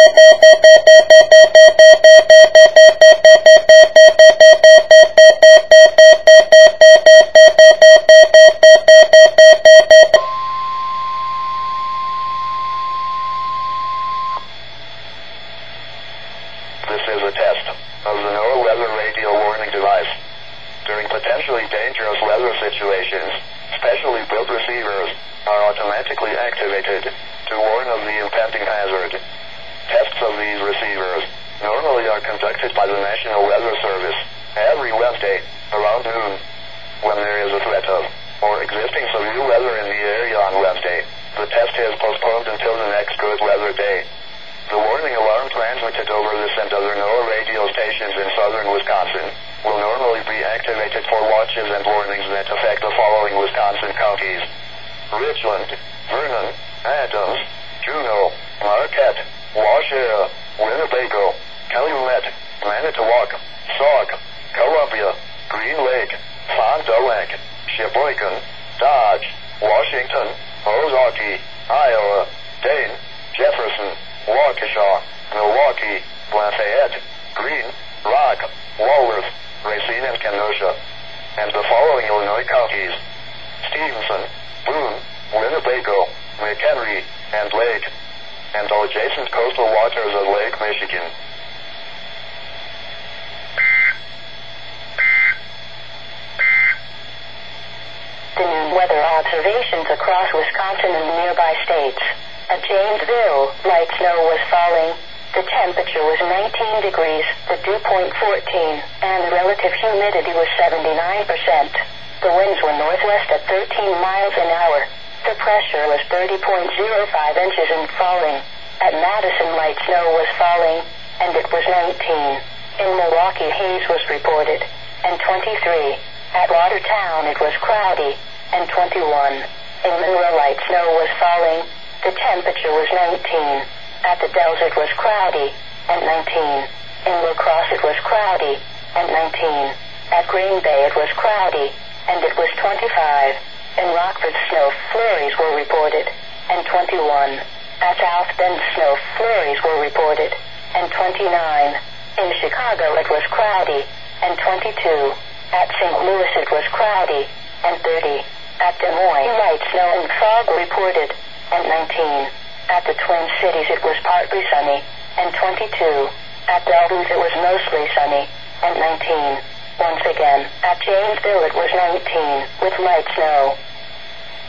This is a test of the NOAA weather radio warning device. During potentially dangerous weather situations, specially built receivers are automatically activated to warn of the impending hazard. Tests of these receivers normally are conducted by the National Weather Service every Wednesday around noon. When there is a threat of or existing severe weather in the area on Wednesday, the test is postponed until the next good weather day. The warning alarm transmitted over this and other NOAA radio stations in southern Wisconsin will normally be activated for watches and warnings that affect the following Wisconsin counties: Richland, Vernon, Adams, Juneau, Marquette, Washoe, Winnebago, Calumet, Manitowoc, Sauk, Columbia, Green Lake, Fond du Lac, Sheboygan, Dodge, Washington, Ozaukee, Iowa, Dane, Jefferson, Waukesha, Milwaukee, Lafayette, Greene, Rock, Walworth, Racine and Kenosha, and the following Illinois counties: Stevenson, Boone, Winnebago, McHenry, and Lake, and all adjacent coastal waters of Lake Michigan. The noon weather observations across Wisconsin and nearby states. At Janesville, light snow was falling. The temperature was 19 degrees, the dew point 14, and the relative humidity was 79%. The winds were northwest at 13 miles an hour. The pressure was 30.05 inches and falling. At Madison, light snow was falling, and it was 19. In Milwaukee, haze was reported, and 23. At Watertown, it was cloudy, and 21. In Monroe, light snow was falling. The temperature was 19. At the Dells, it was cloudy, and 19. In La Crosse, it was cloudy, and 19. At Green Bay, it was cloudy, and it was 25. In Rockford, snow flurries were reported, and 21. At South Bend, snow flurries were reported, and 29. In Chicago, it was cloudy, and 22. At St. Louis, it was cloudy, and 30. At Des Moines, light snow and fog reported, and 19. At the Twin Cities, it was partly sunny, and 22. At Belton, it was mostly sunny, and 19. Once again, at Janesville, it was 19, with light snow.